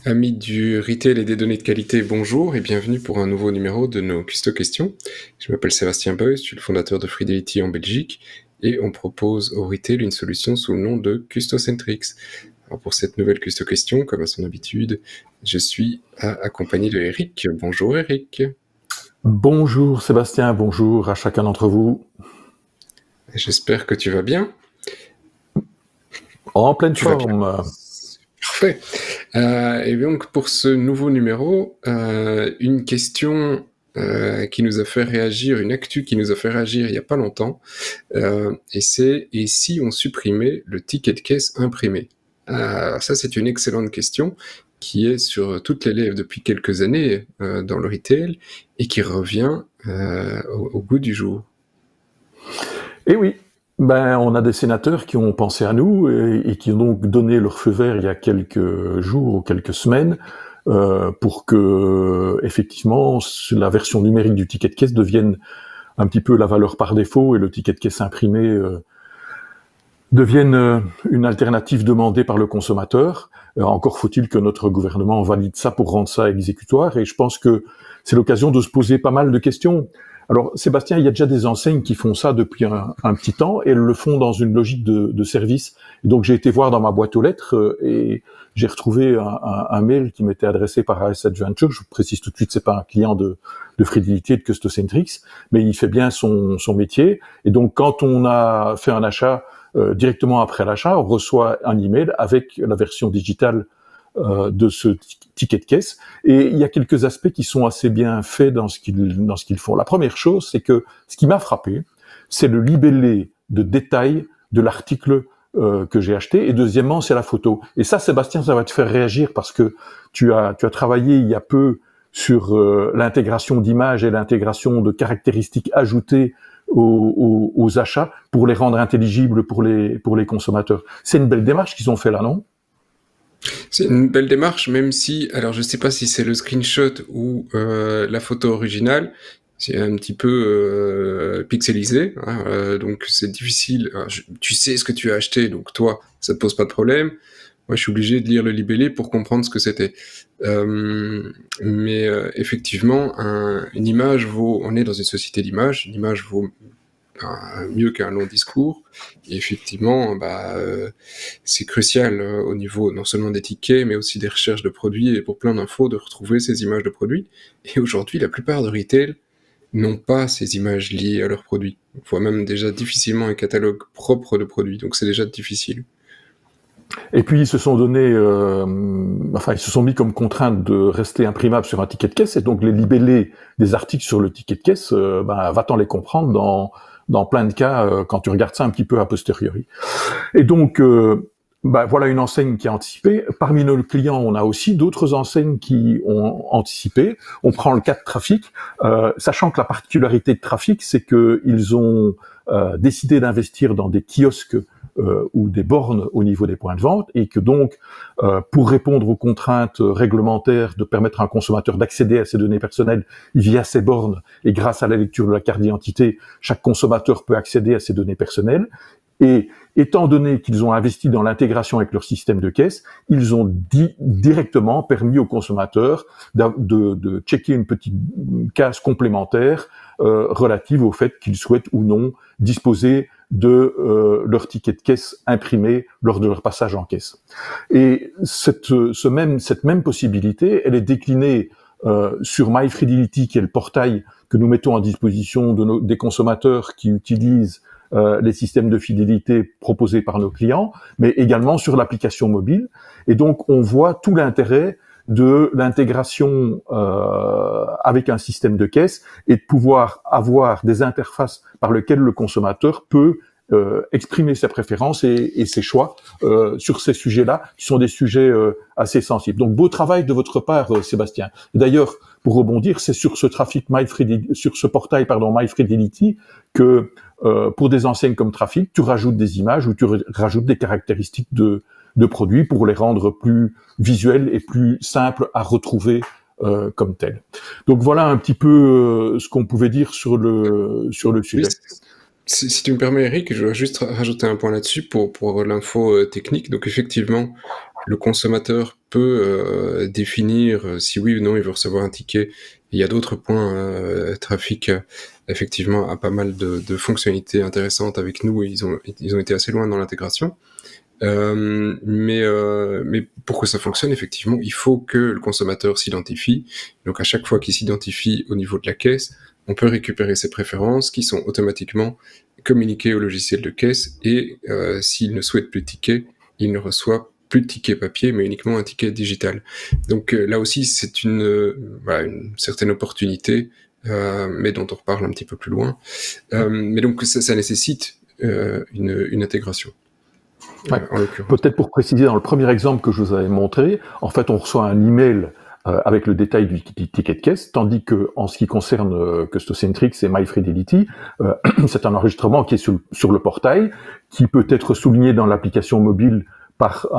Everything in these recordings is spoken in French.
Amis du retail et des données de qualité, bonjour et bienvenue pour un nouveau numéro de nos Custo Questions. Je m'appelle Sébastien Beuys, je suis le fondateur de Fidelity en Belgique et on propose au retail une solution sous le nom de Custocentrix. Alors pour cette nouvelle Custo Question, comme à son habitude, je suis accompagné de Eric. Bonjour Eric. Bonjour Sébastien, bonjour à chacun d'entre vous. J'espère que tu vas bien. En pleine Tu vas bien. forme. Parfait. Et donc pour ce nouveau numéro, une question qui nous a fait réagir, une actu qui nous a fait réagir il n'y a pas longtemps, et c'est « Et si on supprimait le ticket de caisse imprimé ?» Ça, c'est une excellente question qui est sur toutes les lèvres depuis quelques années dans le retail et qui revient au goût du jour. Et oui, on a des sénateurs qui ont pensé à nous et qui ont donc donné leur feu vert il y a quelques jours ou quelques semaines pour que, effectivement, la version numérique du ticket de caisse devienne un petit peu la valeur par défaut et le ticket de caisse imprimé devienne une alternative demandée par le consommateur. Encore faut-il que notre gouvernement valide ça pour rendre ça exécutoire, et je pense que c'est l'occasion de se poser pas mal de questions. Alors Sébastien, il y a déjà des enseignes qui font ça depuis un petit temps, et elles le font dans une logique de service. Et donc j'ai été voir dans ma boîte aux lettres et j'ai retrouvé un mail qui m'était adressé par AS Adventure. Je vous précise tout de suite, c'est pas un client de Fidelity et de Custocentrix, mais il fait bien son métier. Et donc quand on a fait un achat, directement après l'achat, on reçoit un email avec la version digitale de ce ticket de caisse. Et il y a quelques aspects qui sont assez bien faits dans ce qu'ils font. La première chose, c'est que ce qui m'a frappé, c'est le libellé de détail de l'article que j'ai acheté. Et deuxièmement, c'est la photo. Et ça, Sébastien, ça va te faire réagir parce que tu as travaillé il y a peu sur l'intégration d'images et l'intégration de caractéristiques ajoutées aux achats pour les rendre intelligibles pour les consommateurs. C'est une belle démarche qu'ils ont fait là, non? C'est une belle démarche, même si, alors je sais pas si c'est le screenshot ou la photo originale, c'est un petit peu pixelisé, hein, donc c'est difficile. Alors, tu sais ce que tu as acheté, donc toi, ça te pose pas de problème. Moi, je suis obligé de lire le libellé pour comprendre ce que c'était. Mais effectivement, une image vaut. On est dans une société d'images. Une image vaut mieux qu'un long discours. Et effectivement, c'est crucial au niveau non seulement des tickets, mais aussi des recherches de produits et pour plein d'infos de retrouver ces images de produits. Et aujourd'hui, la plupart de retail n'ont pas ces images liées à leurs produits. On voit même déjà difficilement un catalogue propre de produits, donc c'est déjà difficile. Et puis ils se sont donné, ils se sont mis comme contrainte de rester imprimables sur un ticket de caisse, et donc les libellés des articles sur le ticket de caisse, va-t-on les comprendre dans plein de cas quand tu regardes ça un petit peu a posteriori. Et donc voilà une enseigne qui a anticipé. Parmi nos clients, on a aussi d'autres enseignes qui ont anticipé. On prend le cas de Trafic, sachant que la particularité de Trafic, c'est qu'ils ont décidé d'investir dans des kiosques ou des bornes au niveau des points de vente, et que donc, pour répondre aux contraintes réglementaires de permettre à un consommateur d'accéder à ses données personnelles via ces bornes, et grâce à la lecture de la carte d'identité, chaque consommateur peut accéder à ses données personnelles. Et étant donné qu'ils ont investi dans l'intégration avec leur système de caisse, ils ont directement permis aux consommateurs de checker une petite case complémentaire relative au fait qu'ils souhaitent ou non disposer de leur ticket de caisse imprimé lors de leur passage en caisse. Et cette même possibilité, elle est déclinée sur MyFidelity, qui est le portail que nous mettons à disposition des consommateurs qui utilisent les systèmes de fidélité proposés par nos clients, mais également sur l'application mobile. Et donc, on voit tout l'intérêt de l'intégration avec un système de caisse et de pouvoir avoir des interfaces par lesquelles le consommateur peut exprimer ses préférences et ses choix sur ces sujets-là, qui sont des sujets assez sensibles. Donc, beau travail de votre part, Sébastien. D'ailleurs, pour rebondir, c'est sur ce sur ce portail, MyFidelity, que pour des enseignes comme Trafic, tu rajoutes des images ou tu rajoutes des caractéristiques de produits pour les rendre plus visuels et plus simples à retrouver comme tels. Donc voilà un petit peu ce qu'on pouvait dire sur le sujet. Si tu me permets, Eric, je vais juste rajouter un point là-dessus pour l'info technique. Donc effectivement, le consommateur peut définir si oui ou non il veut recevoir un ticket. Il y a d'autres points. Trafic, effectivement, a pas mal de fonctionnalités intéressantes avec nous. Ils ont été assez loin dans l'intégration. Mais pour que ça fonctionne, effectivement, il faut que le consommateur s'identifie. Donc à chaque fois qu'il s'identifie au niveau de la caisse, on peut récupérer ses préférences qui sont automatiquement communiquées au logiciel de caisse, et s'il ne souhaite plus de ticket, il ne reçoit plus de ticket papier, mais uniquement un ticket digital. Donc là aussi, c'est une certaine opportunité, mais dont on reparle un petit peu plus loin. Mais donc ça nécessite une intégration. Ouais. Peut-être pour préciser, dans le premier exemple que je vous avais montré, en fait, on reçoit un email avec le détail du ticket de caisse, tandis que en ce qui concerne Custocentric et MyFidelity, c'est un enregistrement qui est sur le portail, qui peut être souligné dans l'application mobile par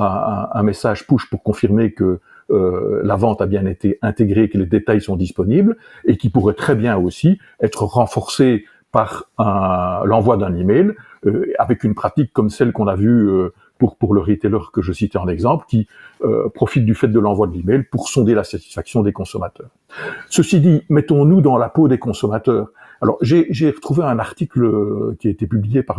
un message push pour confirmer que la vente a bien été intégrée, que les détails sont disponibles, et qui pourrait très bien aussi être renforcé par l'envoi d'un email, avec une pratique comme celle qu'on a vue pour le retailer que je citais en exemple, qui profite du fait de l'envoi de l'email pour sonder la satisfaction des consommateurs. Ceci dit, mettons-nous dans la peau des consommateurs. Alors, j'ai retrouvé un article qui a été publié par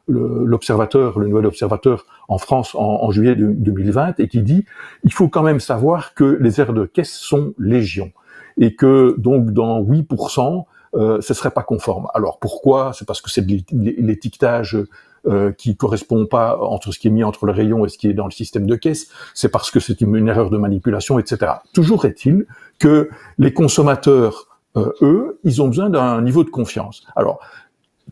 l'Observateur, le Nouvel Observateur en France en juillet 2020, et qui dit « Il faut quand même savoir que les aires de caisse sont légion, et que donc dans 8%, ce serait pas conforme. » Alors pourquoi? C'est parce que c'est de l'étiquetage qui correspond pas entre ce qui est mis entre le rayon et ce qui est dans le système de caisse. C'est parce que c'est une erreur de manipulation, etc. Toujours est-il que les consommateurs, eux, ils ont besoin d'un niveau de confiance. Alors,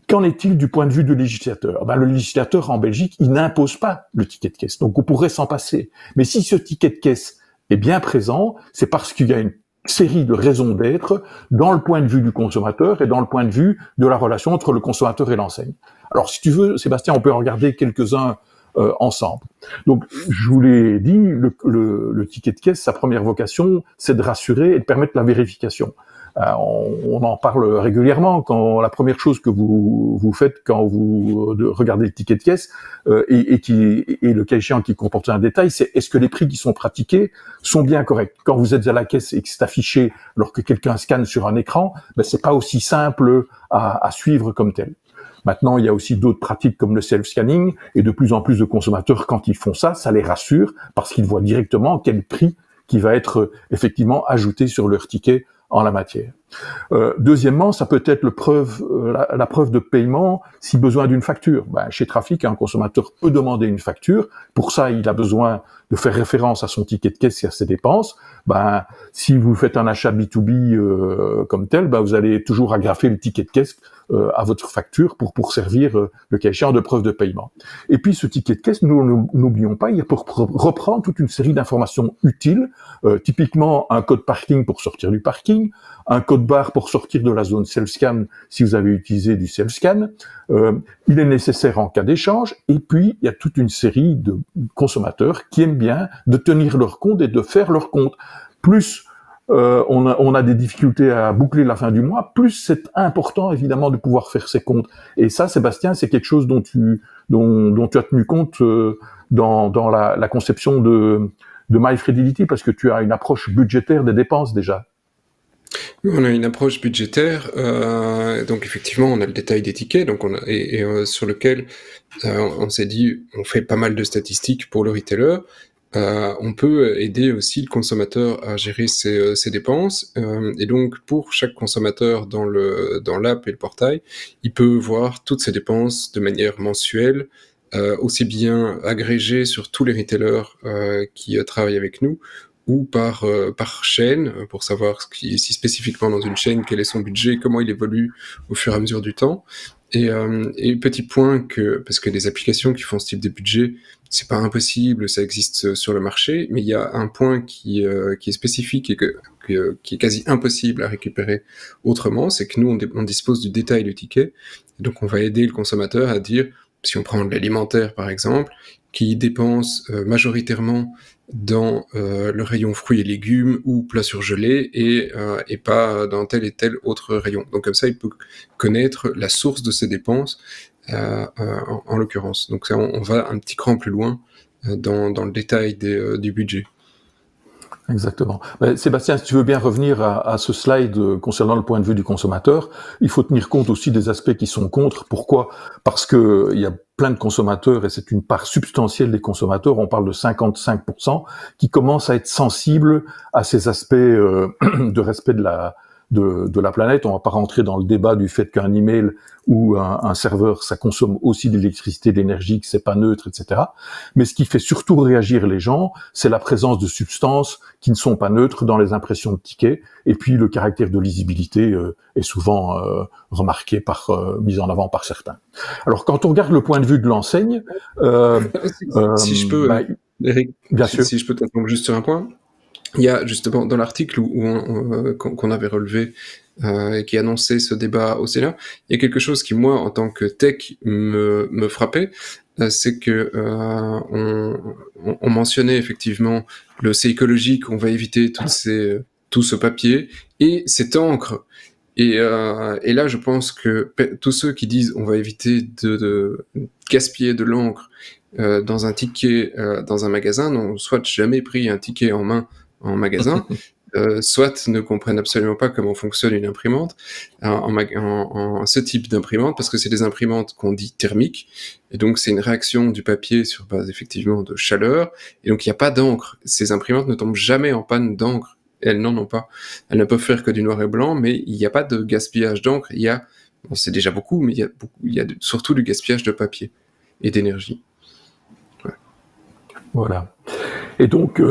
qu'en est-il du point de vue du législateur? Le législateur en Belgique, il n'impose pas le ticket de caisse, donc on pourrait s'en passer. Mais si ce ticket de caisse est bien présent, c'est parce qu'il y a une série de raisons d'être dans le point de vue du consommateur et dans le point de vue de la relation entre le consommateur et l'enseigne. Alors, si tu veux, Sébastien, on peut en regarder quelques-uns ensemble. Donc, je vous l'ai dit, le ticket de caisse, sa première vocation, c'est de rassurer et de permettre la vérification. On en parle régulièrement quand la première chose que vous faites quand vous regardez le ticket de caisse et le cas échéant qui comporte un détail, c'est est-ce que les prix qui sont pratiqués sont bien corrects. Quand vous êtes à la caisse et que c'est affiché alors que quelqu'un scanne sur un écran, c'est pas aussi simple à suivre comme tel. Maintenant, il y a aussi d'autres pratiques comme le self-scanning, et de plus en plus de consommateurs, quand ils font ça, ça les rassure parce qu'ils voient directement quel prix qui va être effectivement ajouté sur leur ticket en la matière. Deuxièmement, ça peut être la preuve de paiement si besoin d'une facture. Chez Trafic, un consommateur peut demander une facture. Pour ça, il a besoin de faire référence à son ticket de caisse et à ses dépenses. Si vous faites un achat B2B comme tel, vous allez toujours agrafer le ticket de caisse à votre facture pour servir le cas échéant de preuve de paiement. Et puis ce ticket de caisse, nous n'oublions pas, il reprend toute une série d'informations utiles, typiquement un code parking pour sortir du parking, un code barre pour sortir de la zone self-scan si vous avez utilisé du self-scan. Il est nécessaire en cas d'échange, et puis il y a toute une série de consommateurs qui aiment bien de tenir leur compte et de faire leur compte. Plus on a des difficultés à boucler la fin du mois, plus c'est important évidemment de pouvoir faire ses comptes. Et ça, Sébastien, c'est quelque chose dont tu as tenu compte dans la conception de MyFidelity, parce que tu as une approche budgétaire des dépenses déjà. On a une approche budgétaire, donc effectivement on a le détail des tickets, donc sur lequel on s'est dit on fait pas mal de statistiques pour le retailer. On peut aider aussi le consommateur à gérer ses dépenses, et donc pour chaque consommateur dans l'app et le portail, il peut voir toutes ses dépenses de manière mensuelle, aussi bien agrégées sur tous les retailers qui travaillent avec nous, ou par chaîne, pour savoir si spécifiquement dans une chaîne, quel est son budget, comment il évolue au fur et à mesure du temps. Et petit point parce que les applications qui font ce type de budget, c'est pas impossible, ça existe sur le marché, mais il y a un point qui est spécifique et qui est quasi impossible à récupérer autrement, c'est que nous on dispose du détail du ticket, donc on va aider le consommateur à dire, si on prend de l'alimentaire par exemple, qui dépense majoritairement dans le rayon fruits et légumes ou plats surgelés et pas dans tel et tel autre rayon. Donc comme ça, il peut connaître la source de ses dépenses en l'occurrence. Donc ça, on va un petit cran plus loin dans le détail du budget. Exactement. Mais Sébastien, si tu veux bien revenir à ce slide concernant le point de vue du consommateur, il faut tenir compte aussi des aspects qui sont contre. Pourquoi? Parce que il y a plein de consommateurs, et c'est une part substantielle des consommateurs, on parle de 55%, qui commencent à être sensibles à ces aspects de respect de la planète. On va pas rentrer dans le débat du fait qu'un email ou un serveur, ça consomme aussi de l'électricité, de l'énergie, que c'est pas neutre, etc. Mais ce qui fait surtout réagir les gens, c'est la présence de substances qui ne sont pas neutres dans les impressions de tickets. Et puis le caractère de lisibilité est souvent remarqué mis en avant par certains. Alors quand on regarde le point de vue de l'enseigne, si je peux, Eric, bien sûr. Si je peux t'interrompre juste sur un point. Il y a justement dans l'article qu'on avait relevé et qui annonçait ce débat au Sénat, il y a quelque chose qui moi en tant que tech me frappait, c'est que on mentionnait effectivement c'est écologique, on va éviter tout ce papier et cette encre. Et là, je pense que tous ceux qui disent on va éviter de gaspiller de l'encre dans un ticket dans un magasin n'ont soit jamais pris un ticket en main en magasin, soit ne comprennent absolument pas comment fonctionne une imprimante, ce type d'imprimante, parce que c'est des imprimantes qu'on dit thermiques, et donc c'est une réaction du papier sur base effectivement de chaleur, et donc il n'y a pas d'encre. Ces imprimantes ne tombent jamais en panne d'encre, elles n'en ont pas. Elles ne peuvent faire que du noir et blanc, mais il n'y a pas de gaspillage d'encre, c'est déjà beaucoup, mais il y a surtout du gaspillage de papier et d'énergie. Ouais. Voilà. Et donc,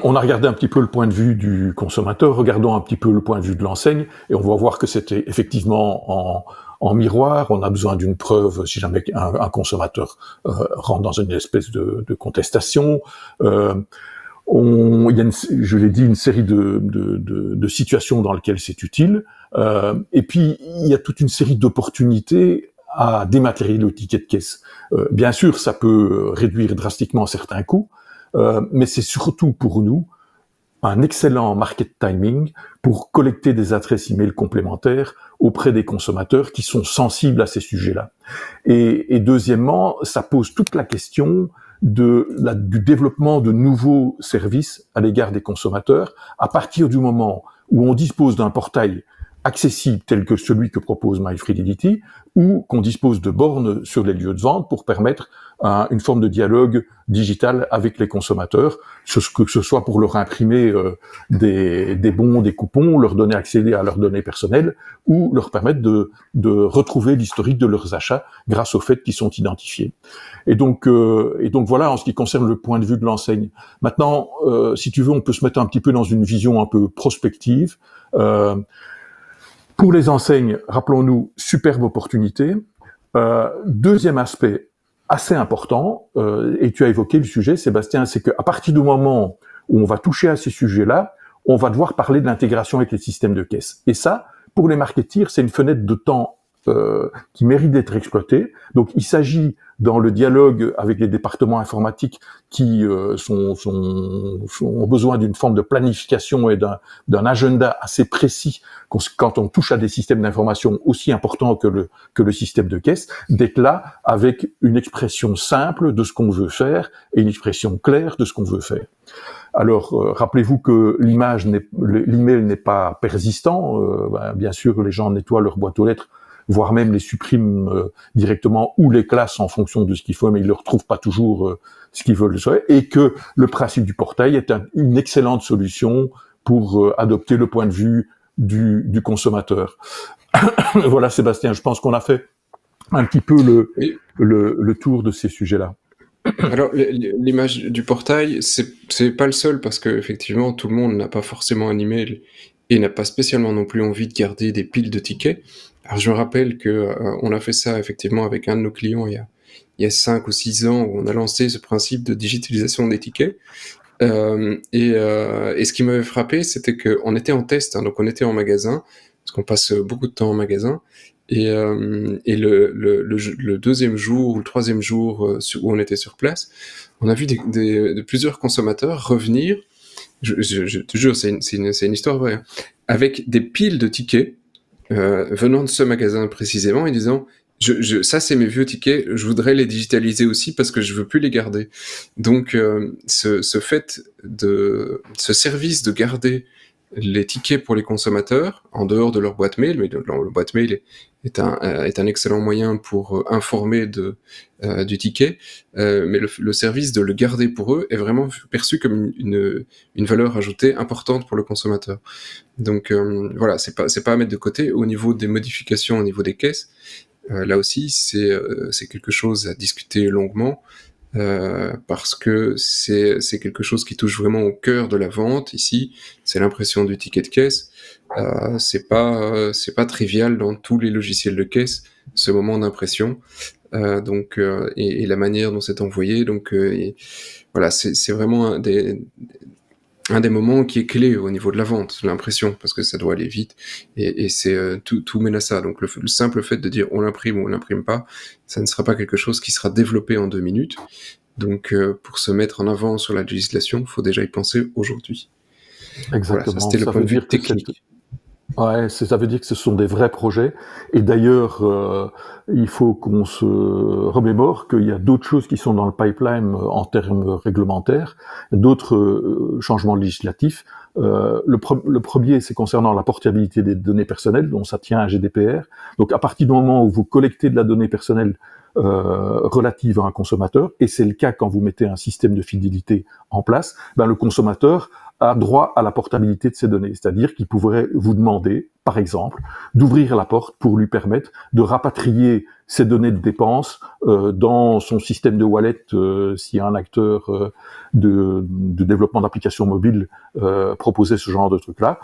on a regardé un petit peu le point de vue du consommateur, regardons un petit peu le point de vue de l'enseigne, et on va voir que c'était effectivement en miroir. On a besoin d'une preuve si jamais un consommateur rentre dans une espèce de contestation. Il y a, je l'ai dit, une série de situations dans lesquelles c'est utile. Et puis, il y a toute une série d'opportunités à dématérialiser le ticket de caisse. Bien sûr, ça peut réduire drastiquement certains coûts, mais c'est surtout pour nous un excellent market timing pour collecter des adresses email complémentaires auprès des consommateurs qui sont sensibles à ces sujets-là. Et deuxièmement, ça pose toute la question du développement de nouveaux services à l'égard des consommateurs à partir du moment où on dispose d'un portail accessible tel que celui que propose MyFreeDility, ou qu'on dispose de bornes sur les lieux de vente pour permettre une forme de dialogue digital avec les consommateurs, que ce soit pour leur imprimer des bons, des coupons, leur donner accès à leurs données personnelles, ou leur permettre de retrouver l'historique de leurs achats grâce au fait qu'ils sont identifiés. Et donc voilà en ce qui concerne le point de vue de l'enseigne. Maintenant, si tu veux, on peut se mettre un petit peu dans une vision un peu prospective. Pour les enseignes, rappelons-nous, superbe opportunité. Deuxième aspect assez important, et tu as évoqué le sujet, Sébastien, c'est qu'à partir du moment où on va toucher à ces sujets-là, on va devoir parler de l'intégration avec les systèmes de caisse. Et ça, pour les marketeers, c'est une fenêtre de temps qui mérite d'être exploitée. Donc, il s'agit, dans le dialogue avec les départements informatiques qui ont besoin d'une forme de planification et d'un agenda assez précis quand on touche à des systèmes d'information aussi importants que le système de caisse, d'être là avec une expression simple de ce qu'on veut faire et une expression claire de ce qu'on veut faire. Alors, rappelez-vous que l'email n'est pas persistant. Bien sûr, les gens nettoient leur boîte aux lettres, voire même les suppriment directement ou les classent en fonction de ce qu'il faut, mais ils ne retrouvent pas toujours ce qu'ils veulent, et que le principe du portail est une excellente solution pour adopter le point de vue du consommateur. Voilà, Sébastien, je pense qu'on a fait un petit peu le tour de ces sujets-là. Alors, l'image du portail, c'est pas le seul, parce que effectivement, tout le monde n'a pas forcément un email et n'a pas spécialement non plus envie de garder des piles de tickets. Alors, je me rappelle que on a fait ça effectivement avec un de nos clients il y a 5 ou 6 ans, où on a lancé ce principe de digitalisation des tickets. Et ce qui m'avait frappé, c'était qu'on était en test, donc on était en magasin, parce qu'on passe beaucoup de temps en magasin, et le deuxième jour ou le troisième jour où on était sur place, on a vu plusieurs consommateurs revenir, je te jure, c'est une histoire vraie, hein, avec des piles de tickets venant de ce magasin précisément, et disant Ça, c'est mes vieux tickets. Je voudrais les digitaliser aussi parce que je veux plus les garder. Donc, ce service de garder les tickets pour les consommateurs en dehors de leur boîte mail, mais le boîte mail est un excellent moyen pour informer du ticket, mais le service de le garder pour eux est vraiment perçu comme une valeur ajoutée importante pour le consommateur. Donc voilà, c'est pas à mettre de côté. Au niveau des modifications, au niveau des caisses, là aussi, c'est quelque chose à discuter longuement, parce que c'est quelque chose qui touche vraiment au cœur de la vente. Ici, c'est l'impression du ticket de caisse. C'est pas trivial dans tous les logiciels de caisse, ce moment d'impression. Et la manière dont c'est envoyé. Donc, voilà, c'est vraiment un des moments qui est clé au niveau de la vente, l'impression, parce que ça doit aller vite, et c'est tout mène à ça. Donc le simple fait de dire on l'imprime ou on l'imprime pas, ça ne sera pas quelque chose qui sera développé en 2 minutes. Donc pour se mettre en avant sur la législation, il faut déjà y penser aujourd'hui. Exactement. Voilà, ça c'était le point de vue technique. Ouais, ça veut dire que ce sont des vrais projets. Et d'ailleurs, il faut qu'on se remémore qu'il y a d'autres choses qui sont dans le pipeline en termes réglementaires, d'autres changements législatifs. Le premier, c'est concernant la portabilité des données personnelles, dont ça tient à GDPR. Donc, à partir du moment où vous collectez de la donnée personnelle relative à un consommateur, et c'est le cas quand vous mettez un système de fidélité en place, ben le consommateur a droit à la portabilité de ces données. C'est-à-dire qu'il pourrait vous demander, par exemple, d'ouvrir la porte pour lui permettre de rapatrier ces données de dépenses dans son système de wallet s'il y a un acteur de développement d'applications mobiles proposait ce genre de truc-là,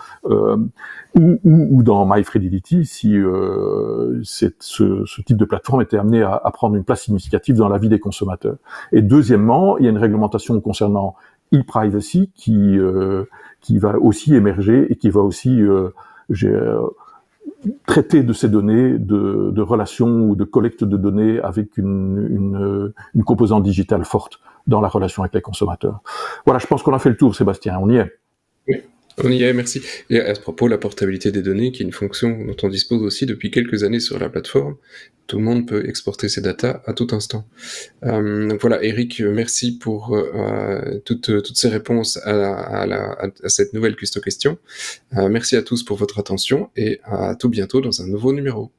ou dans MyFidelity si ce type de plateforme était amené à prendre une place significative dans la vie des consommateurs. Et deuxièmement, il y a une réglementation concernant e-privacy qui va aussi émerger et qui va aussi traiter de ces données de relations ou de collecte de données avec une composante digitale forte dans la relation avec les consommateurs. Voilà, je pense qu'on a fait le tour, Sébastien, on y est. Oui. On y est, merci. Et à ce propos, la portabilité des données, qui est une fonction dont on dispose aussi depuis quelques années sur la plateforme, tout le monde peut exporter ses datas à tout instant. Donc voilà, Eric, merci pour toutes ces réponses à cette nouvelle question. Merci à tous pour votre attention et à tout bientôt dans un nouveau numéro.